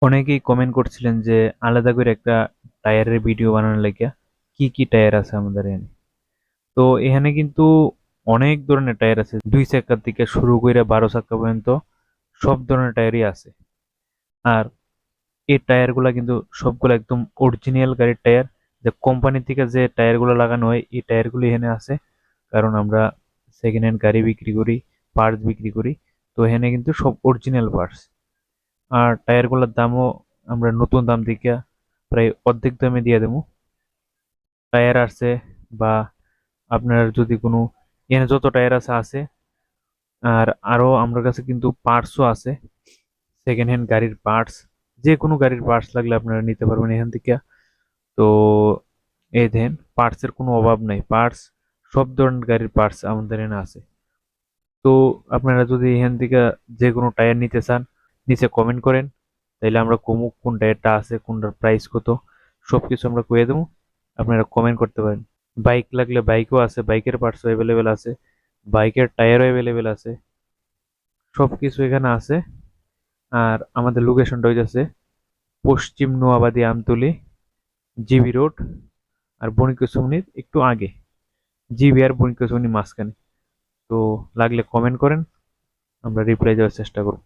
অনেকেই কমেন্ট করছিলেন যে আলাদা করে একটা টায়ারের ভিডিও বানানোর লাগিয়া কি কি টায়ার আছে আমাদের এখানে। তো এখানে কিন্তু অনেক ধরনের টায়ার আছে, 2 চাকার থেকে শুরু করে 12 চাকা পর্যন্ত সব ধরনের টায়ারই আছে। আর এই টায়ারগুলা কিন্তু সবগুলো একদম অরিজিনাল গাড়ির টায়ার, যে কোম্পানি থেকে যে টায়ারগুলো লাগানো হয় এই টায়ারগুলো এখানে আছে। কারণ আমরা সেকেন্ড হ্যান্ড গাড়ি বিক্রি করি, পার্টস বিক্রি করি, তো এখানে কিন্তু সব অরিজিনাল পার্টস। আর টায়ারগুলোর দামও আমরা নতুন দাম থেকে প্রায় অর্ধেক দামে দিয়ে দেবো। টায়ার আছে, বা আপনার যদি কোনো, এখানে যত টায়ার আছে আছে। আর আরো আমার কাছে কিন্তু পার্টসও আছে, সেকেন্ড হ্যান্ড গাড়ির পার্টস। যে কোনো গাড়ির পার্টস লাগলে আপনারা নিতে পারবেন এখান থেকে। তো এই দেন, পার্টসের কোনো অভাব নাই, পার্টস সব ধরনের গাড়ির পার্টস আমাদের এখানে আছে। তো আপনারা যদি এখান থেকে যে কোনো টায়ার নিতে চান, নিচে কমেন্ট করেন, তাইলে আমরা কমু কোন টায়ারটা আছে, কোনটার প্রাইস কত, সবকিছু আমরা কয়ে দেবো। আপনারা কমেন্ট করতে পারেন। বাইক লাগলে বাইকও আছে, বাইকের পার্টসও অ্যাভেলেবেল আছে, বাইকের টায়ারও অ্যাভেলেবেল আছে, সবকিছু এখানে আছে। আর আমাদের লোকেশনটা হইতেছে পশ্চিম নোয়াবাদী আমতলী, জিবি রোড, আর বণিক চুমনির একটু আগে, জিবি আর বণিক চুমনির মাঝখানে। তো লাগলে কমেন্ট করেন, আমরা রিপ্লাই দেওয়ার চেষ্টা করব।